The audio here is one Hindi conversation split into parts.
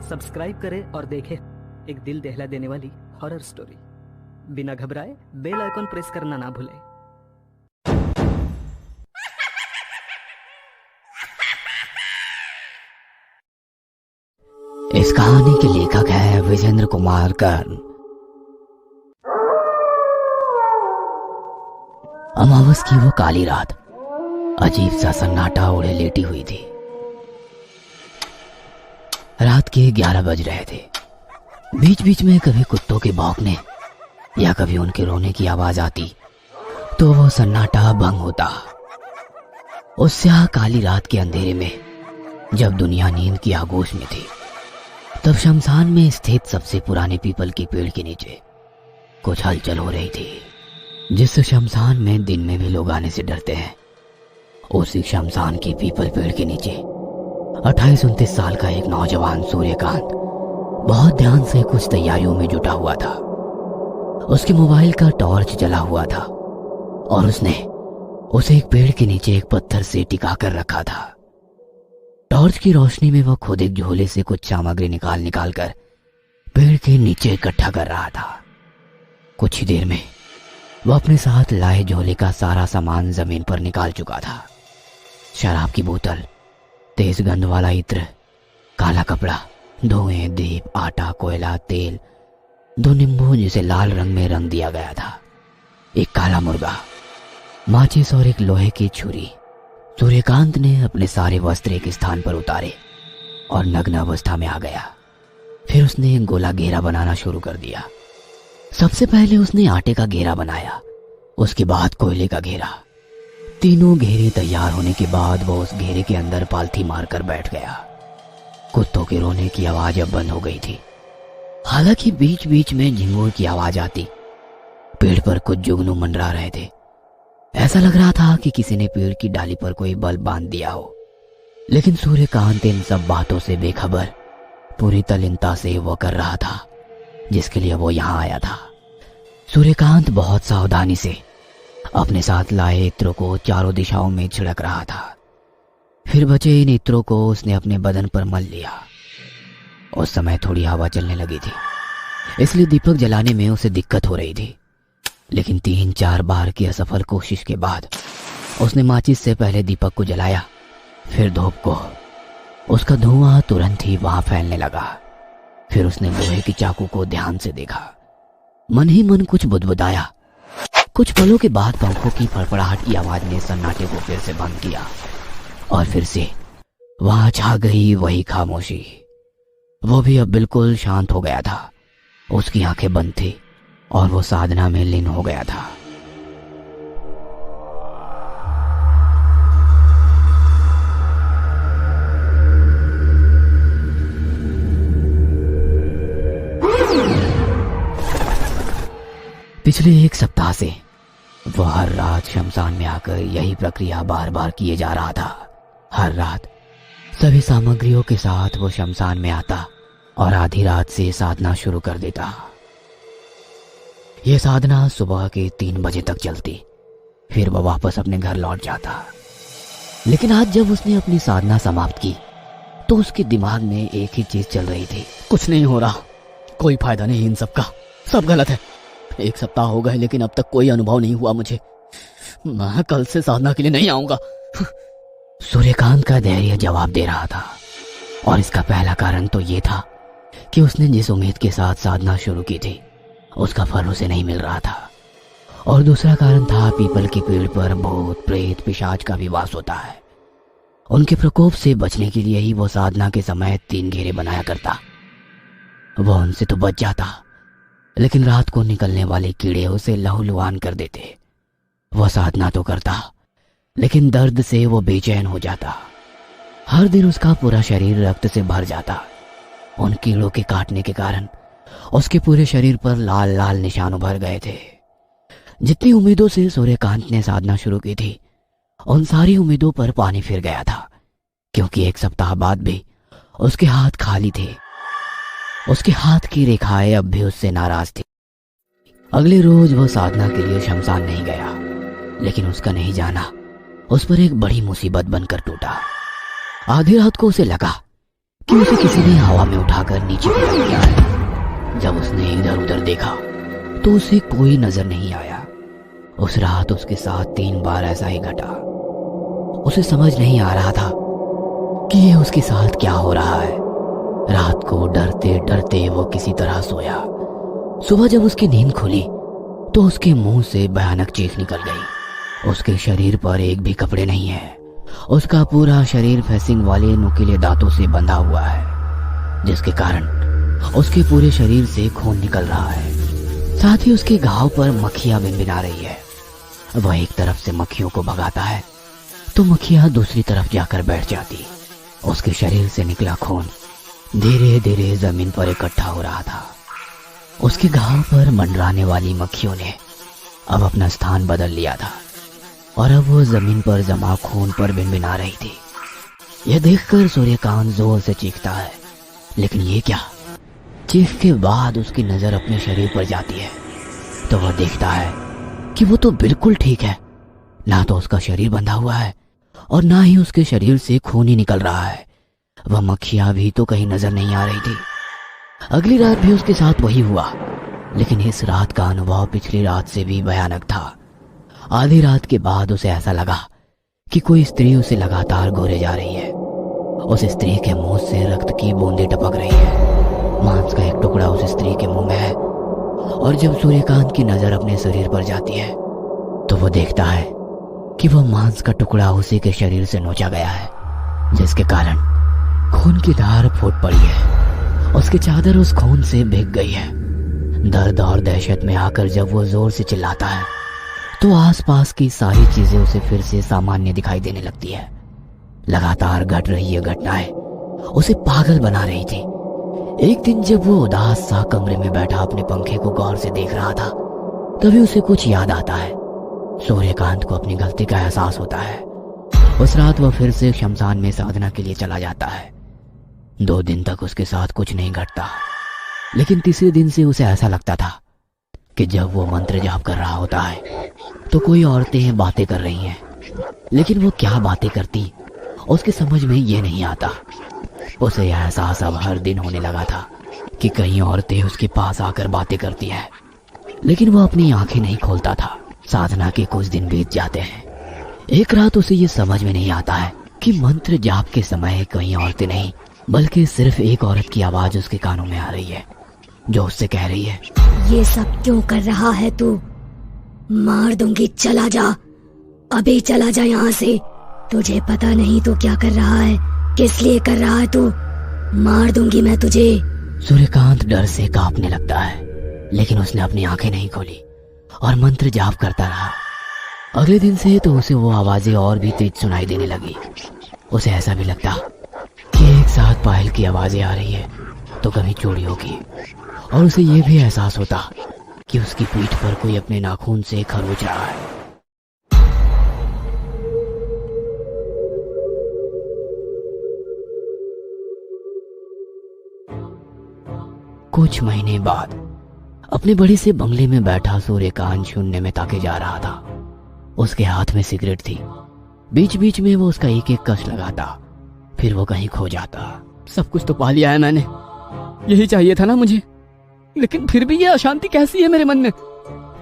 सब्सक्राइब करें और देखें एक दिल दहला देने वाली हॉरर स्टोरी। बिना घबराए बेल आइकॉन प्रेस करना ना भूलें। इस कहानी के लेखक है विजेंद्र कुमार कर्ण। अमावस की वो काली रात अजीब सा सन्नाटा ओढ़े लेटी हुई थी। रात के 11 बज रहे थे। बीच बीच में कभी कुत्तों के भौंकने या कभी उनके रोने की आवाज आती तो वो सन्नाटा भंग होता। उस स्याह काली रात के अंधेरे में जब दुनिया नींद की आगोश में थी, तब शमशान में स्थित सबसे पुराने पीपल के पेड़ के नीचे कुछ हलचल हो रही थी। जिस शमशान में दिन में भी लोग आने से डरते हैं, उसी शमशान के पीपल पेड़ के नीचे 28-29 साल का एक नौजवान सूर्यकांत बहुत ध्यान से कुछ तैयारियों में जुटा हुआ था। उसके मोबाइल का टॉर्च जला हुआ था और उसने उसे एक पेड़ के नीचे एक पत्थर से टिका कर रखा था। टॉर्च की रोशनी में वह खुद एक झोले से कुछ सामग्री निकाल कर पेड़ के नीचे इकट्ठा कर रहा था। कुछ ही देर में वह अपने साथ लाए झोले का सारा सामान जमीन पर निकाल चुका था। शराब की बोतल, तेज गंध वाला इत्र, काला कपड़ा, धुएं, दीप, आटा, कोयला, तेल, 2 नींबू जिसे लाल रंग में रंग दिया गया था, एक काला मुर्गा, माचिस और एक लोहे की छुरी। सूर्यकांत ने अपने सारे वस्त्र एक स्थान पर उतारे और नग्न अवस्था में आ गया। फिर उसने एक गोला घेरा बनाना शुरू कर दिया। सबसे पहले उसने आटे का घेरा बनाया, उसके बाद कोयले का घेरा। तीनों घेरे तैयार होने के बाद वो उस घेरे के अंदर पालथी मारकर बैठ गया। कुत्तों के रोने की आवाज अब बंद हो गई थी। हालांकि बीच बीच में झिंगुर की आवाज आती। पेड़ पर कुछ जुगनू मंडरा रहे थे। ऐसा लग रहा था कि किसी ने पेड़ की डाली पर कोई बल्ब बांध दिया हो। लेकिन सूर्यकांत इन सब बातों से बेखबर पूरी तल्लीनता से वो कर रहा था जिसके लिए वो यहाँ आया था। सूर्यकांत बहुत सावधानी से अपने साथ लाए इत्रों को चारों दिशाओं में छिड़क रहा था। फिर बचे इन इत्रों को उसने अपने बदन पर मल लिया। उस समय थोड़ी हवा चलने लगी थी, इसलिए दीपक जलाने में उसे दिक्कत हो रही थी। लेकिन 3-4 बार की असफल कोशिश के बाद उसने माचिस से पहले दीपक को जलाया, फिर धूप को। उसका धुआं तुरंत ही वहां फैलने लगा। फिर उसने लोहे की चाकू को ध्यान से देखा। मन ही मन कुछ बुदबुदाया। कुछ पलों के बाद पंखों की फड़फड़ाहट की आवाज ने सन्नाटे को फिर से भंग किया और फिर से वहां छा गई वही खामोशी। वो भी अब बिल्कुल शांत हो गया था। उसकी आंखें बंद थी और वो साधना में लीन हो गया था। पिछले 1 सप्ताह से वह हर रात शमशान में आकर यही प्रक्रिया बार बार किए जा रहा था। हर रात सभी सामग्रियों के साथ वो शमशान में आता और आधी रात से साधना शुरू कर देता। यह साधना सुबह के 3 बजे तक चलती। फिर वह वापस अपने घर लौट जाता। लेकिन आज जब उसने अपनी साधना समाप्त की तो उसके दिमाग में एक ही चीज चल रही थी। कुछ नहीं हो रहा, कोई फायदा नहीं इन सब का, सब गलत है। 1 सप्ताह हो गए लेकिन अब तक कोई अनुभव नहीं हुआ मुझे। मैं कल से साधना के लिए नहीं आऊंगा। सूर्यकांत का धैर्य जवाब दे रहा था और इसका पहला कारण तो ये था कि उसने जिस उम्मीद के साथ साधना शुरू की थी उसका फल उसे नहीं मिल रहा था। और दूसरा कारण था पीपल के पेड़ पर भूत, प्रेत, पिशाच का भी वास होता है। उनके प्रकोप से बचने के लिए ही वो साधना के समय 3 घेरे बनाया करता। वह उनसे तो बच जाता, लेकिन रात को निकलने वाले कीड़े उसे लहूलुहान कर देते। वह साधना तो करता, लेकिन दर्द से वो बेचैन हो जाता। हर दिन उसका पूरा शरीर रक्त से भर जाता। उन कीड़ों के काटने के कारण उसके पूरे शरीर पर लाल लाल निशान उभर गए थे। जितनी उम्मीदों से सूर्यकांत ने साधना शुरू की थी, उन सारी उम्मीदों पर पानी फिर गया था, क्योंकि 1 सप्ताह बाद भी उसके हाथ खाली थे। उसके हाथ की रेखाएं अब भी उससे नाराज थी। अगले रोज वह साधना के लिए शमशान नहीं गया, लेकिन उसका नहीं जाना उस पर एक बड़ी मुसीबत बनकर टूटा। आधी रात को उसे लगा कि उसे किसी ने हवा में उठाकर नीचे फेंक दिया है। जब उसने इधर उधर देखा तो उसे कोई नजर नहीं आया। उस रात उसके साथ 3 बार ऐसा ही घटा। उसे समझ नहीं आ रहा था कि ये उसके साथ क्या हो रहा है। रात को डरते डरते वो किसी तरह सोया। सुबह जब उसकी नींद खुली तो उसके मुंह से भयानक चीख निकल गई। उसके शरीर पर एक भी कपड़े नहीं है। उसका पूरा शरीर फेसिंग वाले नुकीले दांतों से बंधा हुआ है, जिसके कारण उसके पूरे शरीर से खून निकल रहा है। साथ ही उसके घाव पर मक्खियां भिनभिना रही है। वह एक तरफ से मक्खियों को भगाता है तो मक्खियां दूसरी तरफ जाकर बैठ जाती। उसके शरीर से निकला खून धीरे धीरे जमीन पर इकट्ठा हो रहा था। उसके घाव पर मंडराने वाली मक्खियों ने अब अपना स्थान बदल लिया था और अब वो जमीन पर जमा खून पर भिनभिना रही थी। यह देखकर सूर्यकांत जोर से चीखता है, लेकिन ये क्या? चीख के बाद उसकी नजर अपने शरीर पर जाती है तो वह देखता है कि वो तो बिल्कुल ठीक है। ना तो उसका शरीर बंधा हुआ है और ना ही उसके शरीर से खून ही निकल रहा है। वह मक्खियां भी तो कहीं नजर नहीं आ रही थी। अगली रात भी उसके साथ वही हुआ, लेकिन इस रात का अनुभव पिछली रात से भी भयानक था। आधी रात के बाद उसे ऐसा लगा कि कोई स्त्री उसे लगातार घूरे जा रही है। उस स्त्री के मुंह से रक्त की बूंदें टपक रही है। मांस का एक टुकड़ा उस स्त्री के मुंह में है और जब सूर्यकांत की नजर अपने शरीर पर जाती है तो वो देखता है कि वह मांस का टुकड़ा उसी के शरीर से नोचा गया है, जिसके कारण खून की धार फूट पड़ी है। उसकी चादर उस खून से भीग गई है। दर्द और दहशत में आकर जब वो जोर से चिल्लाता है तो आसपास की सारी चीजें उसे फिर से सामान्य दिखाई देने लगती है। लगातार घट रही ये घटनाएं उसे पागल बना रही थी। एक दिन जब वो उदास सा कमरे में बैठा अपने पंखे को गौर से देख रहा था, तभी उसे कुछ याद आता है। सूर्यकांत को अपनी गलती का एहसास होता है। उस रात वह फिर से शमशान में साधना के लिए चला जाता है। 2 दिन तक उसके साथ कुछ नहीं घटता, लेकिन तीसरे दिन से उसे ऐसा लगता था कि जब वो मंत्र जाप कर रहा होता है तो कोई औरतें बातें कर रही हैं, लेकिन वो क्या बातें करती उसकी समझ में ये नहीं आता। उसे यह एहसास अब हर दिन होने लगा था कि कई औरतें उसके पास आकर बातें करती हैं, लेकिन वो अपनी आंखें नहीं खोलता था। साधना के कुछ दिन बीत जाते हैं। एक रात उसे ये समझ में नहीं आता है कि मंत्र जाप के समय कई औरतें नहीं बल्कि सिर्फ एक औरत की आवाज उसके कानों में आ रही है, जो उससे कह रही है, ये सब क्यों कर रहा है तू? मार दूंगी, चला जा, अभी चला जा यहाँ से। तुझे पता नहीं तू क्या कर रहा है, किस लिए कर रहा है तू? मार दूंगी मैं तुझे। सूर्यकांत डर से कांपने लगता है, लेकिन उसने अपनी आंखें नहीं खोली और मंत्र जाप करता रहा। अगले दिन से तो उसे वो आवाजें और भी तेज सुनाई देने लगी। उसे ऐसा भी लगता कि एक साथ पायल की आवाजें आ रही है तो कभी चूड़ियों की, और उसे ये भी एहसास होता कि उसकी पीठ पर कोई अपने नाखून से खरोच रहा है। कुछ महीने बाद अपने बड़े से बंगले में बैठा सूर्यकांत शून्य में ताके जा रहा था। उसके हाथ में सिगरेट थी। बीच बीच में वो उसका एक एक कश लगाता, फिर वो कहीं खो जाता। सब कुछ तो पा लिया है मैंने, यही चाहिए था ना मुझे, लेकिन फिर भी ये अशांति कैसी है मेरे मन में?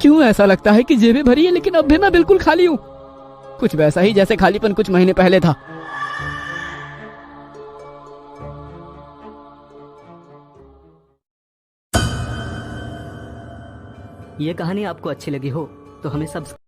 क्यों ऐसा लगता है कि जेबें भरी है लेकिन अब भी मैं बिल्कुल खाली हूँ? कुछ वैसा ही जैसे खालीपन कुछ महीने पहले था। ये कहानी आपको अच्छी लगी हो तो हमें सब्सक्राइब